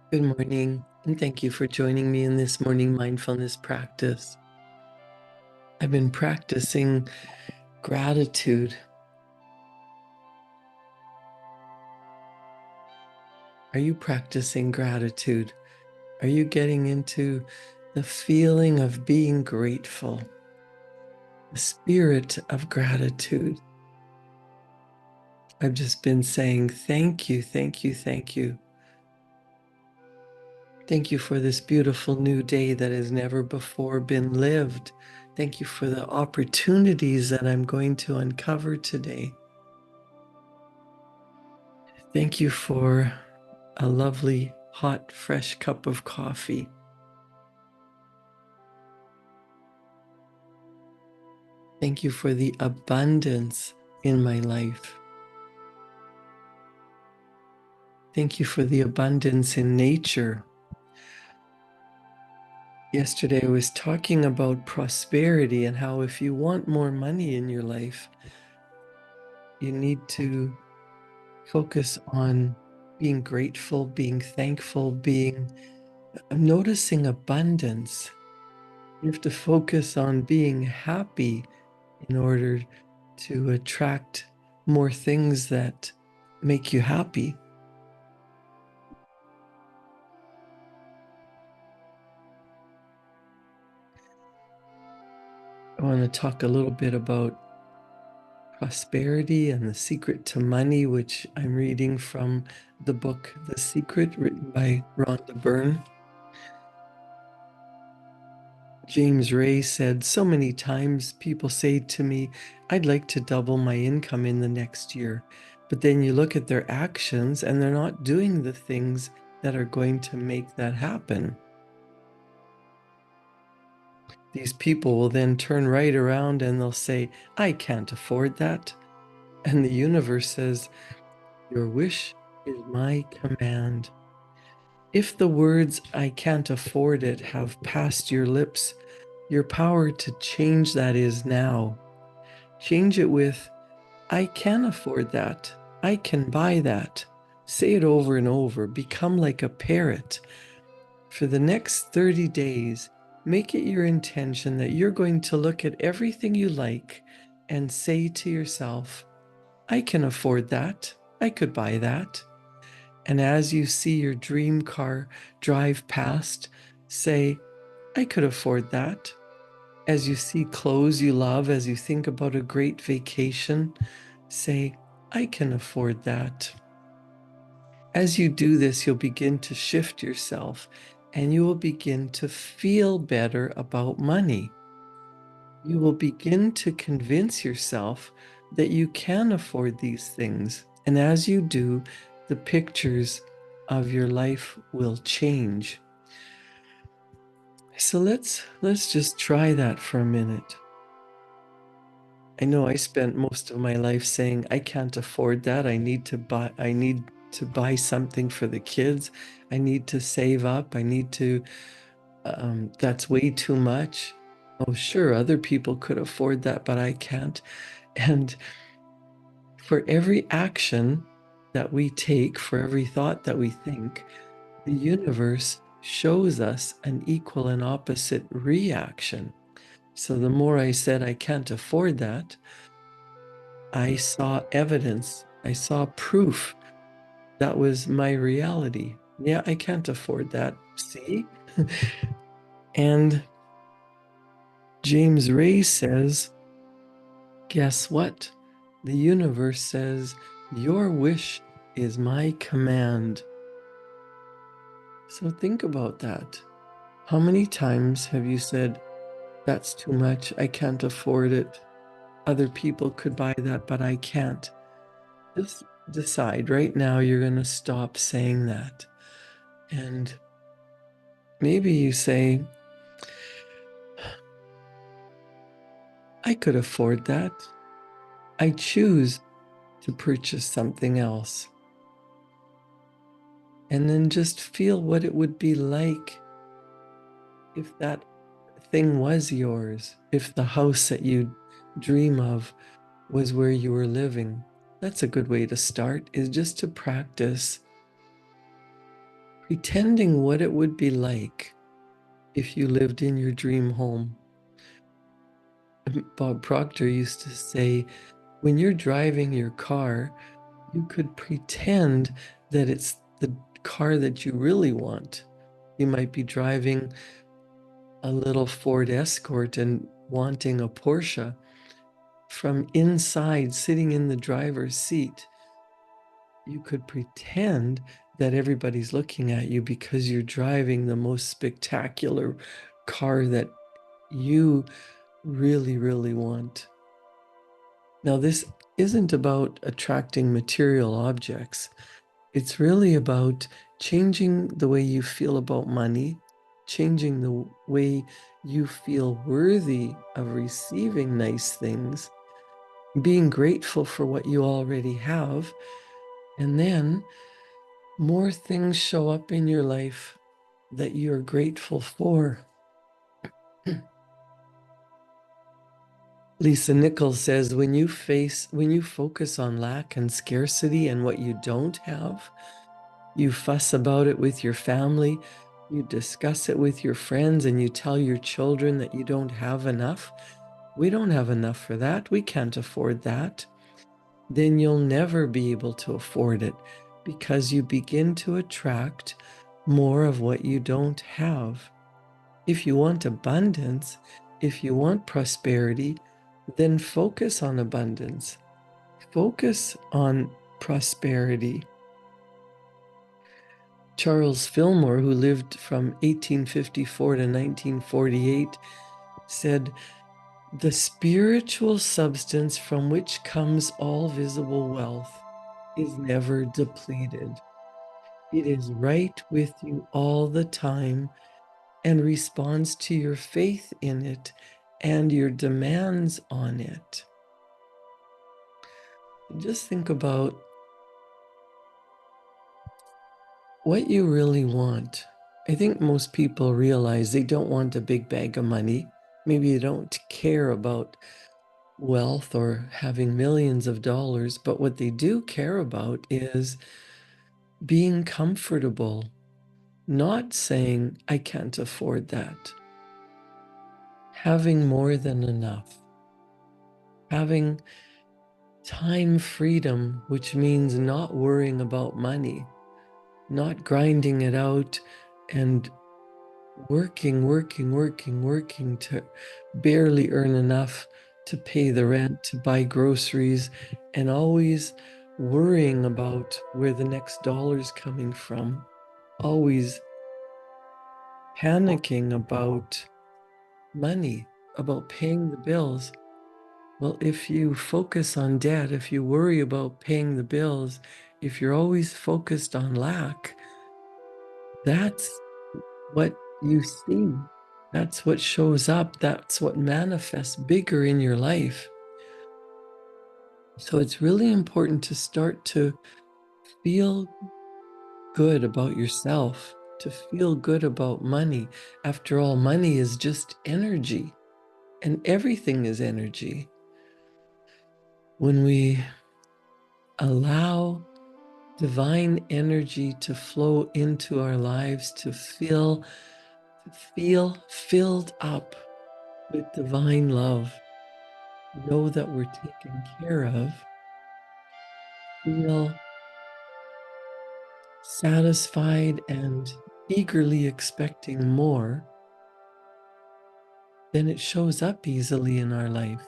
Good morning, and thank you for joining me in this morning mindfulness practice. I've been practicing gratitude. Are you practicing gratitude? Are you getting into the feeling of being grateful, the spirit of gratitude? I've just been saying, thank you, thank you, thank you. Thank you for this beautiful new day that has never before been lived. Thank you for the opportunities that I'm going to uncover today. Thank you for a lovely, hot, fresh cup of coffee. Thank you for the abundance in my life. Thank you for the abundance in nature. Yesterday, I was talking about prosperity and how if you want more money in your life, you need to focus on being grateful, being thankful, noticing abundance. You have to focus on being happy in order to attract more things that make you happy. I want to talk a little bit about prosperity and the secret to money, which I'm reading from the book The Secret, written by Rhonda Byrne. James Ray said, so many times people say to me, I'd like to double my income in the next year. But then you look at their actions and they're not doing the things that are going to make that happen. These people will then turn right around and they'll say, I can't afford that. And the universe says, your wish is my command. If the words, I can't afford it, have passed your lips, your power to change that is now. Change it with, I can afford that. I can buy that. Say it over and over. Become like a parrot. For the next 30 days, make it your intention that you're going to look at everything you like and say to yourself, I can afford that. I could buy that. And as you see your dream car drive past, say, I could afford that. As you see clothes you love, as you think about a great vacation, say, I can afford that. As you do this, you'll begin to shift yourself and you will begin to feel better about money. You will begin to convince yourself that you can afford these things. And as you do, the pictures of your life will change. So let's just try that for a minute. I know I spent most of my life saying I can't afford that. I need to buy something for the kids. I need to save up. I need to that's way too much. Oh, sure, other people could afford that, but I can't. And for every action that we take, for every thought that we think, the universe shows us an equal and opposite reaction. So the more I said I can't afford that, I saw evidence, I saw proof that was my reality. Yeah, I can't afford that. See? And James Ray says, guess what? The universe says, your wish is my command. So think about that. How many times have you said, that's too much, I can't afford it. Other people could buy that, but I can't. Just decide right now you're going to stop saying that. And maybe you say, I could afford that. I choose to purchase something else. And then just feel what it would be like if that thing was yours, if the house that you dream of was where you were living. That's a good way to start, is just to practice pretending what it would be like if you lived in your dream home. Bob Proctor used to say, when you're driving your car, you could pretend that it's the car that you really want. You might be driving a little Ford Escort and wanting a Porsche. From inside, sitting in the driver's seat, you could pretend that everybody's looking at you because you're driving the most spectacular car that you really, really want. Now, this isn't about attracting material objects. It's really about changing the way you feel about money, changing the way you feel worthy of receiving nice things, being grateful for what you already have, and then more things show up in your life that you're grateful for. Lisa Nichols says, when you focus on lack and scarcity and what you don't have, you fuss about it with your family, you discuss it with your friends, and you tell your children that you don't have enough. We don't have enough for that. We can't afford that. Then you'll never be able to afford it because you begin to attract more of what you don't have. If you want abundance, if you want prosperity, then focus on abundance. Focus on prosperity. Charles Fillmore, who lived from 1854 to 1948, said, "The spiritual substance from which comes all visible wealth is never depleted. It is right with you all the time and responds to your faith in it and your demands on it." Just think about what you really want. I think most people realize they don't want a big bag of money. Maybe they don't care about wealth or having millions of dollars, but what they do care about is being comfortable, not saying, I can't afford that. Having more than enough. Having time freedom, which means not worrying about money, not grinding it out and working to barely earn enough to pay the rent, to buy groceries, and always worrying about where the next dollar's coming from, always panicking about money, about paying the bills. Well, if you focus on debt, if you worry about paying the bills, if you're always focused on lack, that's what you see. That's what shows up. That's what manifests bigger in your life. So it's really important to start to feel good about yourself, to feel good about money. After all, money is just energy, and everything is energy. When we allow divine energy to flow into our lives, to feel filled up with divine love, know that we're taken care of, feel satisfied and eagerly expecting more, then it shows up easily in our life.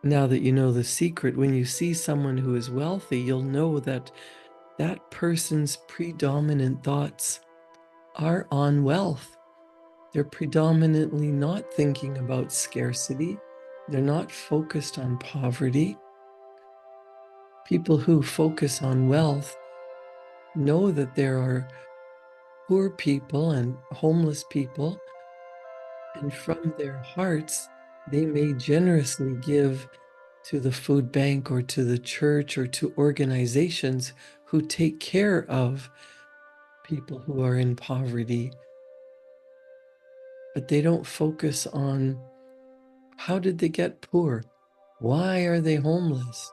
Now that you know the secret, when you see someone who is wealthy, you'll know that that person's predominant thoughts are on wealth. They're predominantly not thinking about scarcity. They're not focused on poverty. People who focus on wealth know that there are poor people and homeless people, and from their hearts, they may generously give to the food bank or to the church or to organizations who take care of people who are in poverty. But they don't focus on how did they get poor? Why are they homeless?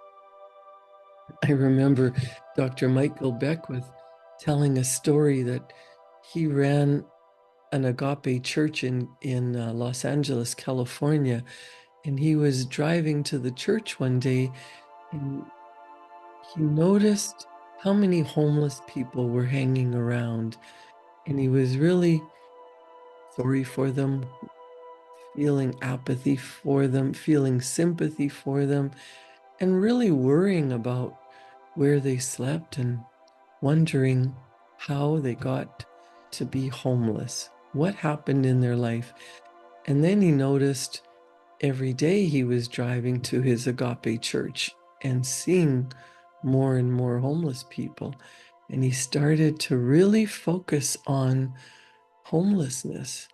I remember Dr. Michael Beckwith telling a story that he ran an agape church in Los Angeles, California, and he was driving to the church one day and he noticed how many homeless people were hanging around, and he was really sorry for them, feeling apathy for them, feeling sympathy for them, and really worrying about where they slept and wondering how they got to be homeless, what happened in their life. And then he noticed every day he was driving to his agape church and seeing more and more homeless people. And he started to really focus on homelessness.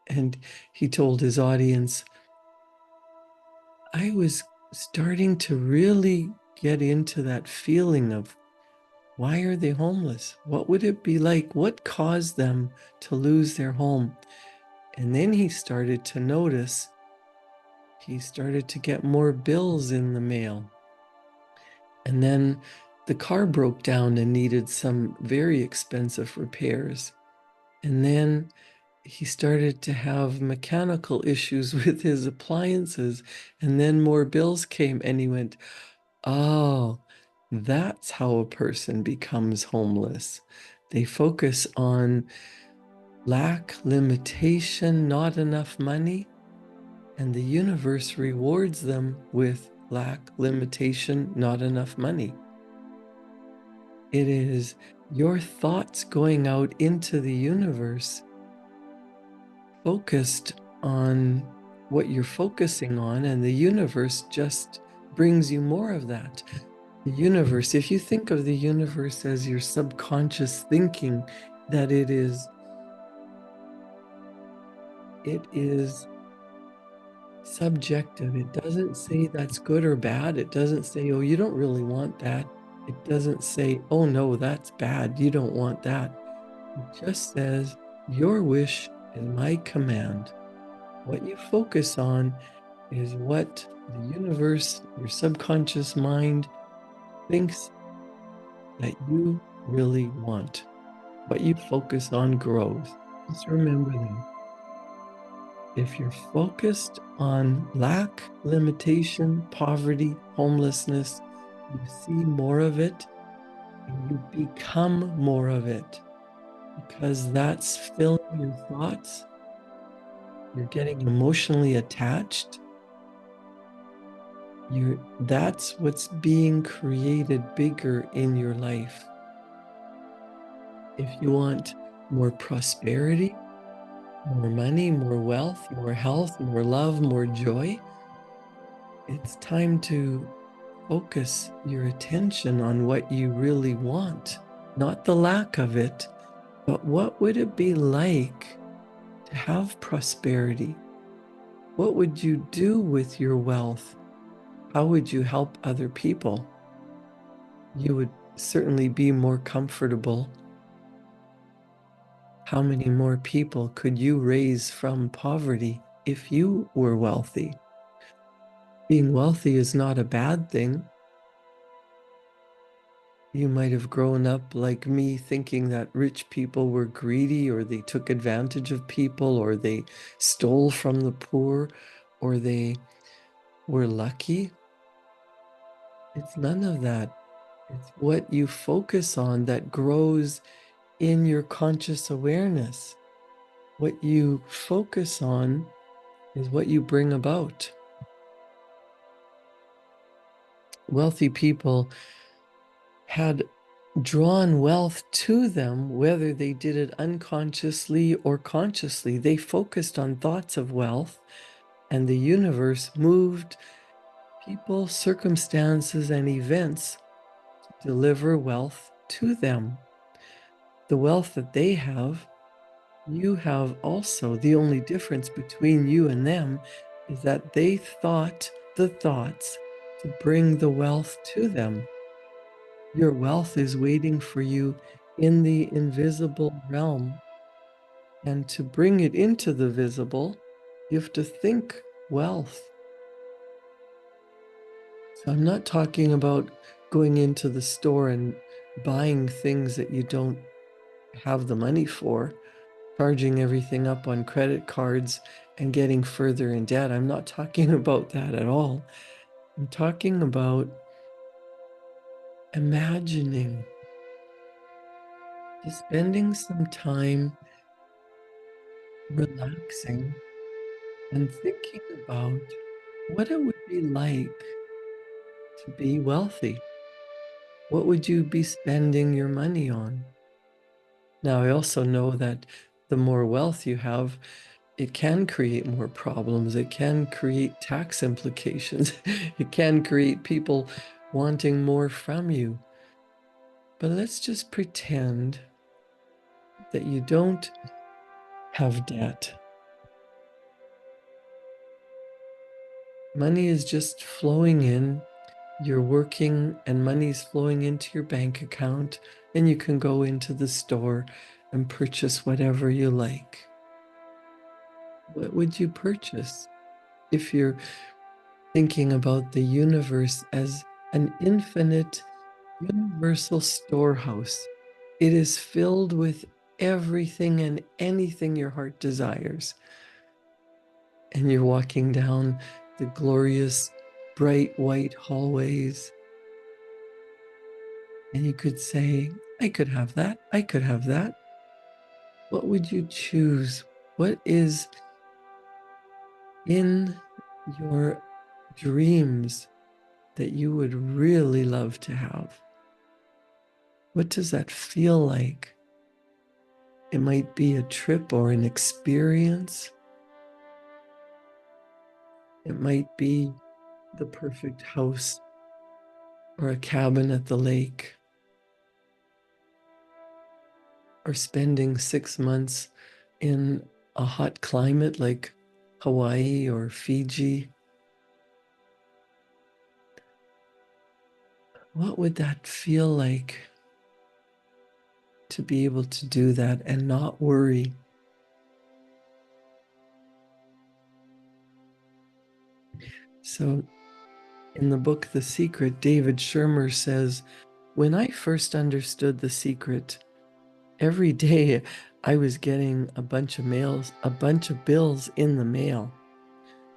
And he told his audience, I was starting to really get into that feeling of why are they homeless? What would it be like? What caused them to lose their home? And then he started to notice he started to get more bills in the mail. And then the car broke down and needed some very expensive repairs. And then he started to have mechanical issues with his appliances. And then more bills came, and he went, oh, that's how a person becomes homeless. They focus on lack, limitation, not enough money, and the universe rewards them with lack, limitation, not enough money. It is your thoughts going out into the universe focused on what you're focusing on, and the universe just brings you more of that. The universe, if you think of the universe as your subconscious thinking, that it is subjective. It doesn't say that's good or bad. It doesn't say, oh, you don't really want that. It doesn't say, oh no, that's bad. You don't want that. It just says, your wish is my command. What you focus on is what the universe, your subconscious mind, thinks that you really want. What you focus on grows. Just remember that. If you're focused on lack, limitation, poverty, homelessness, you see more of it and you become more of it because that's filling your thoughts. You're getting emotionally attached. That's what's being created bigger in your life. If you want more prosperity, more money, more wealth, more health, more love, more joy, it's time to focus your attention on what you really want, not the lack of it, but what would it be like to have prosperity? What would you do with your wealth? How would you help other people? You would certainly be more comfortable. How many more people could you raise from poverty if you were wealthy? Being wealthy is not a bad thing. You might have grown up like me thinking that rich people were greedy or they took advantage of people or they stole from the poor or they were lucky. It's none of that. It's what you focus on that grows in your conscious awareness. What you focus on is what you bring about. Wealthy people had drawn wealth to them, whether they did it unconsciously or consciously. They focused on thoughts of wealth, and the universe moved people, circumstances, and events to deliver wealth to them. The wealth that they have, you have also. The only difference between you and them is that they thought the thoughts to bring the wealth to them. Your wealth is waiting for you in the invisible realm. And to bring it into the visible, you have to think wealth. So I'm not talking about going into the store and buying things that you don't have the money for, charging everything up on credit cards and getting further in debt. I'm not talking about that at all. I'm talking about imagining, just spending some time relaxing and thinking about what it would be like to be wealthy. What would you be spending your money on? Now, I also know that the more wealth you have, it can create more problems. It can create tax implications. It can create people wanting more from you. But let's just pretend that you don't have debt. Money is just flowing in. You're working and money's flowing into your bank account, and you can go into the store and purchase whatever you like. What would you purchase if you're thinking about the universe as an infinite, universal storehouse? It is filled with everything and anything your heart desires. And you're walking down the glorious, bright white hallways. And you could say, I could have that. I could have that. What would you choose? What is in your dreams that you would really love to have? What does that feel like? It might be a trip or an experience. It might be the perfect house or a cabin at the lake, or spending 6 months in a hot climate like Hawaii or Fiji. What would that feel like to be able to do that and not worry? So, in the book The Secret, David Shermer says, when I first understood the secret, every day I was getting a bunch of bills in the mail.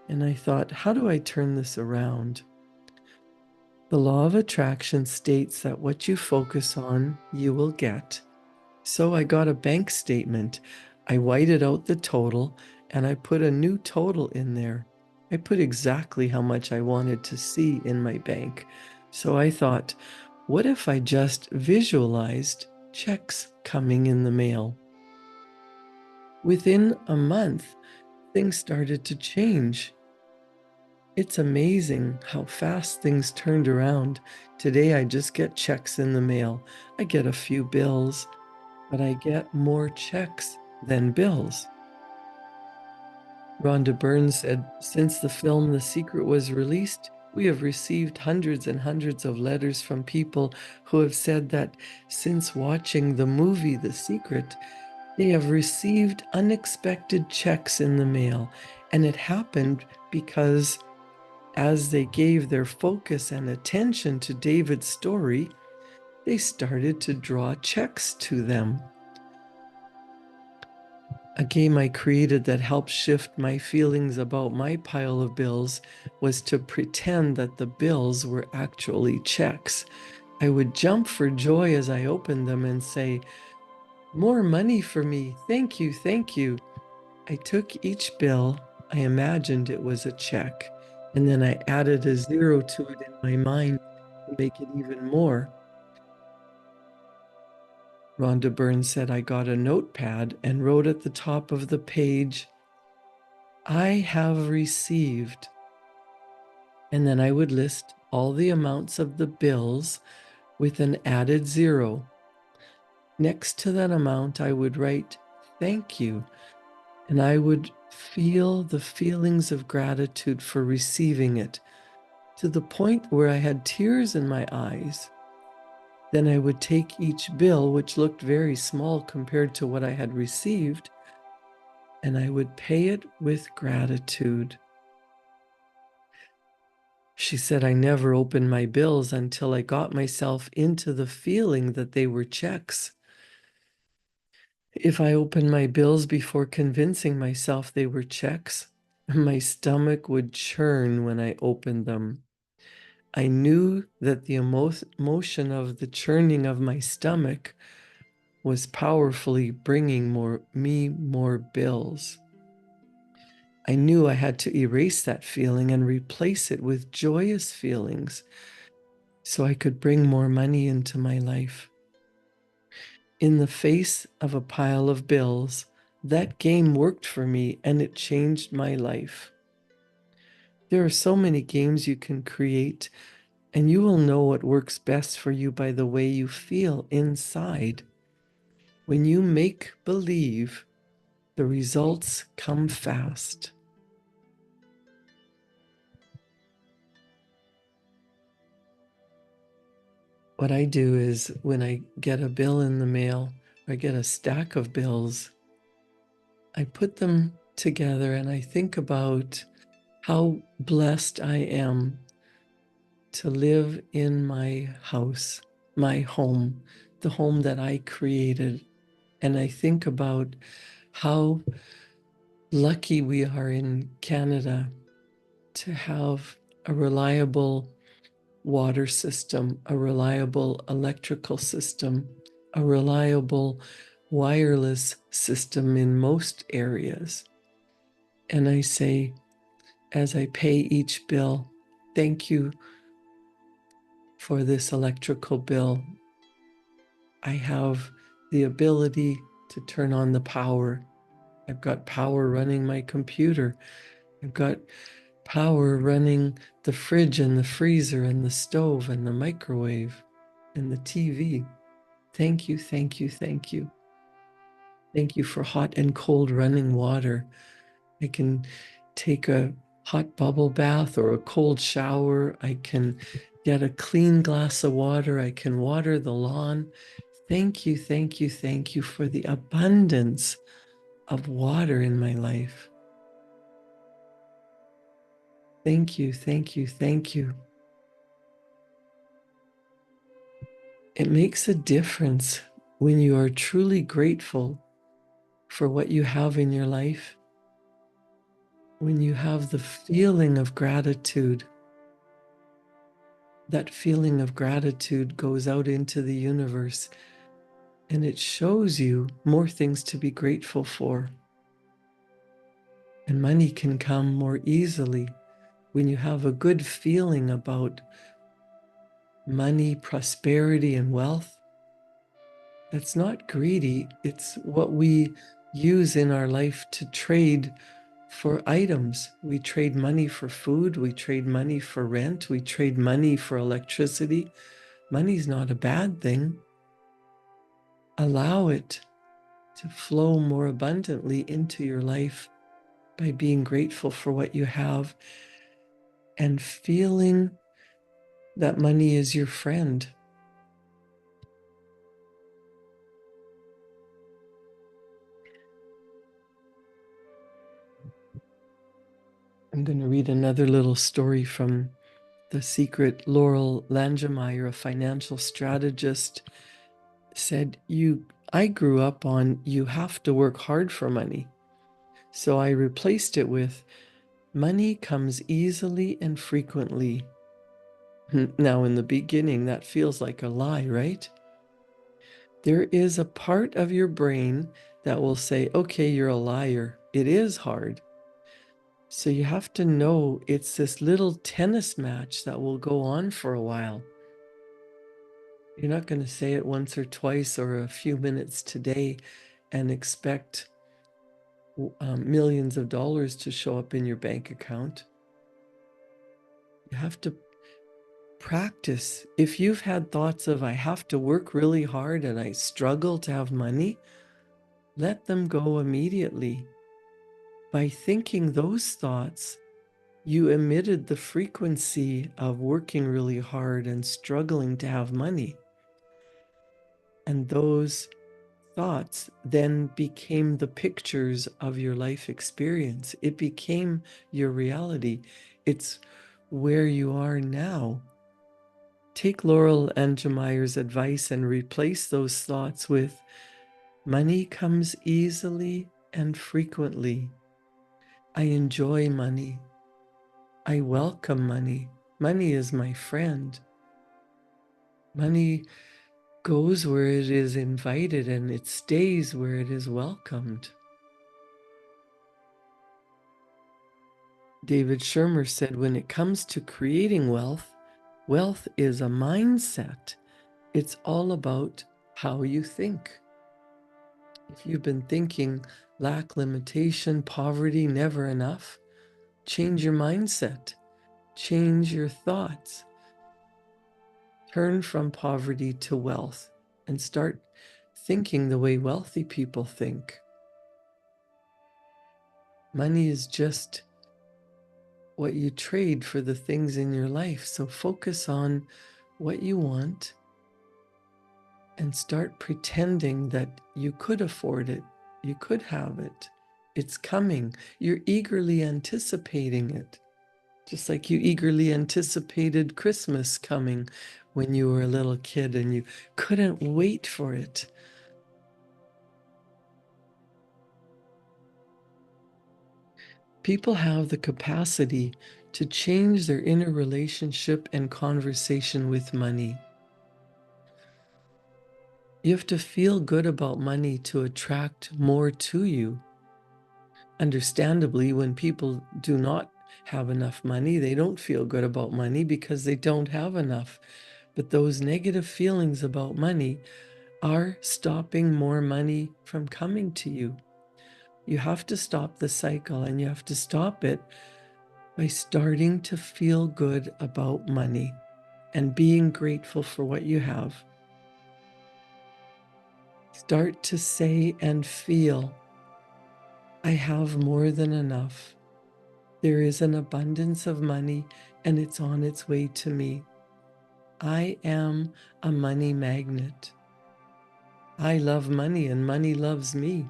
And I thought, how do I turn this around? The law of attraction states that what you focus on, you will get. So I got a bank statement. I whited out the total and I put a new total in there. I put exactly how much I wanted to see in my bank. So I thought, what if I just visualized checks coming in the mail? Within a month, things started to change. It's amazing how fast things turned around. Today, I just get checks in the mail. I get a few bills, but I get more checks than bills. Rhonda Byrne said, since the film The Secret was released, we have received hundreds and hundreds of letters from people who have said that since watching the movie The Secret, they have received unexpected checks in the mail. And it happened because as they gave their focus and attention to David's story, they started to draw checks to them. A game I created that helped shift my feelings about my pile of bills was to pretend that the bills were actually checks. I would jump for joy as I opened them and say, more money for me. Thank you, thank you. I took each bill, I imagined it was a check, and then I added a zero to it in my mind to make it even more. Rhonda Byrne said I got a notepad and wrote at the top of the page, I have received. And then I would list all the amounts of the bills with an added zero. Next to that amount, I would write, thank you. And I would feel the feelings of gratitude for receiving it to the point where I had tears in my eyes. Then I would take each bill, which looked very small compared to what I had received, and I would pay it with gratitude. She said, I never opened my bills until I got myself into the feeling that they were checks. If I opened my bills before convincing myself they were checks, my stomach would churn when I opened them. I knew that the emotion of the churning of my stomach was powerfully bringing me more bills. I knew I had to erase that feeling and replace it with joyous feelings so I could bring more money into my life. In the face of a pile of bills, that game worked for me and it changed my life. There are so many games you can create, and you will know what works best for you by the way you feel inside. When you make believe, the results come fast. What I do is when I get a bill in the mail, or I get a stack of bills, I put them together and I think about how blessed I am to live in my house, my home, the home that I created. And I think about how lucky we are in Canada to have a reliable water system, a reliable electrical system, a reliable wireless system in most areas. And I say, as I pay each bill, thank you for this electrical bill. I have the ability to turn on the power. I've got power running my computer. I've got power running the fridge and the freezer and the stove and the microwave and the TV. Thank you, thank you, thank you. Thank you for hot and cold running water. I can take a hot bubble bath or a cold shower. I can get a clean glass of water. I can water the lawn. Thank you, thank you, thank you for the abundance of water in my life. Thank you, thank you, thank you. It makes a difference when you are truly grateful for what you have in your life, when you have the feeling of gratitude. That feeling of gratitude goes out into the universe and it shows you more things to be grateful for. And money can come more easily when you have a good feeling about money, prosperity, and wealth. That's not greedy. It's what we use in our life to trade for items. We trade money for food. We trade money for rent. We trade money for electricity. Money's not a bad thing. Allow it to flow more abundantly into your life by being grateful for what you have and feeling that money is your friend. I'm going to read another little story from The Secret. Laurel Langemeyer, a financial strategist, said, I grew up on you have to work hard for money. So I replaced it with money comes easily and frequently. Now, in the beginning, that feels like a lie, right? There is a part of your brain that will say, okay, you're a liar. It is hard. So you have to know it's this little tennis match that will go on for a while. You're not going to say it once or twice or a few minutes today and expect millions of dollars to show up in your bank account. You have to practice. If you've had thoughts of, I have to work really hard and I struggle to have money, let them go immediately. By thinking those thoughts, you emitted the frequency of working really hard and struggling to have money. And those thoughts then became the pictures of your life experience. It became your reality. It's where you are now. Take Laurel Angemeyer's advice and replace those thoughts with, money comes easily and frequently. I enjoy money. I welcome money. Money is my friend. Money goes where it is invited and it stays where it is welcomed. David Shermer said, when it comes to creating wealth, wealth is a mindset. It's all about how you think. If you've been thinking lack, limitation, poverty, never enough, change your mindset, change your thoughts, turn from poverty to wealth, and start thinking the way wealthy people think. Money is just what you trade for the things in your life. So focus on what you want and start pretending that you could afford it. You could have it. It's coming. You're eagerly anticipating it. Just like you eagerly anticipated Christmas coming when you were a little kid and you couldn't wait for it. People have the capacity to change their inner relationship and conversation with money. You have to feel good about money to attract more to you. Understandably, when people do not have enough money, they don't feel good about money because they don't have enough. But those negative feelings about money are stopping more money from coming to you. You have to stop the cycle, and you have to stop it by starting to feel good about money and being grateful for what you have. Start to say and feel, I have more than enough. There is an abundance of money and it's on its way to me. I am a money magnet. I love money and money loves me.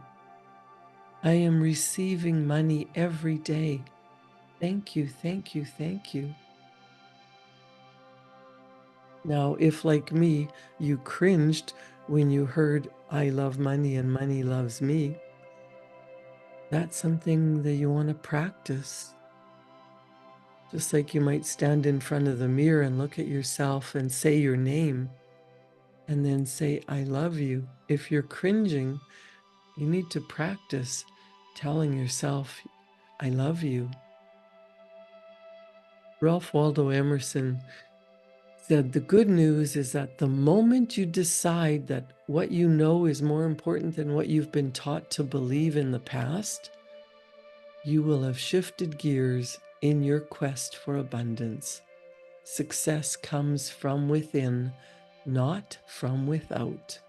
I am receiving money every day. Thank you, thank you, thank you. Now, if like me, you cringed when you heard, I love money and money loves me, that's something that you want to practice. Just like you might stand in front of the mirror and look at yourself and say your name and then say, I love you. If you're cringing, you need to practice telling yourself, I love you. Ralph Waldo Emerson said, the good news is that the moment you decide that what you know is more important than what you've been taught to believe in the past, you will have shifted gears in your quest for abundance. Success comes from within, not from without.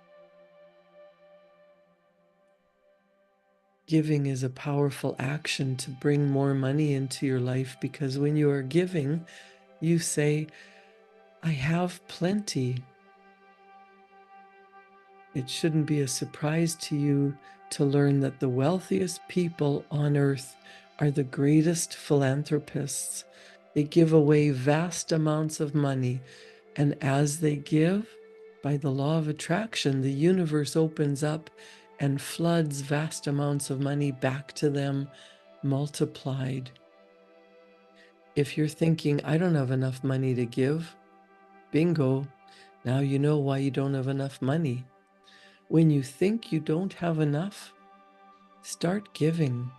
Giving is a powerful action to bring more money into your life, because when you are giving, you say, I have plenty. It shouldn't be a surprise to you to learn that the wealthiest people on earth are the greatest philanthropists. They give away vast amounts of money, and as they give, by the law of attraction, the universe opens up and floods vast amounts of money back to them, multiplied. If you're thinking, I don't have enough money to give, bingo, now you know why you don't have enough money. When you think you don't have enough, start giving.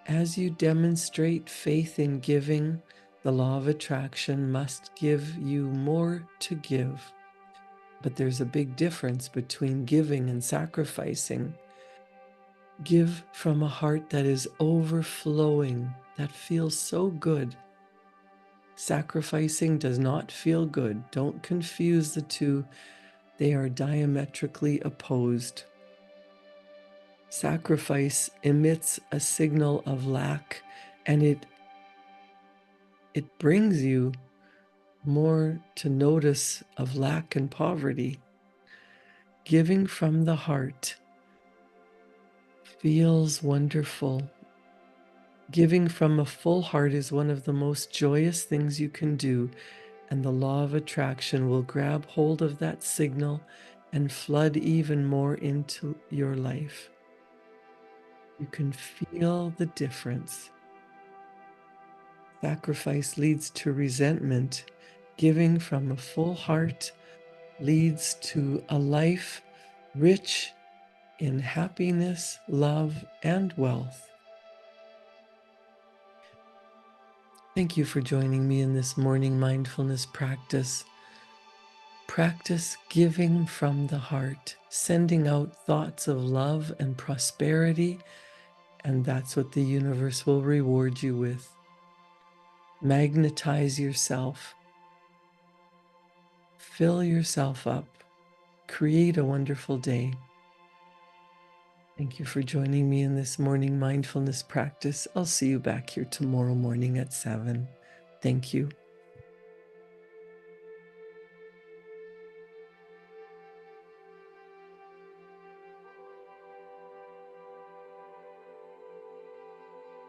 As you demonstrate faith in giving, the law of attraction must give you more to give. But there's a big difference between giving and sacrificing. Give from a heart that is overflowing, that feels so good. Sacrificing does not feel good. Don't confuse the two. They are diametrically opposed. Sacrifice emits a signal of lack, and it brings you more to notice of lack and poverty. Giving from the heart feels wonderful. Giving from a full heart is one of the most joyous things you can do, and the law of attraction will grab hold of that signal and flood even more into your life. You can feel the difference. Sacrifice leads to resentment. Giving from a full heart leads to a life rich in happiness, love, and wealth. Thank you for joining me in this morning mindfulness practice. Practice giving from the heart, sending out thoughts of love and prosperity, and that's what the universe will reward you with. Magnetize yourself, fill yourself up, create a wonderful day. Thank you for joining me in this morning mindfulness practice. I'll see you back here tomorrow morning at 7. Thank you.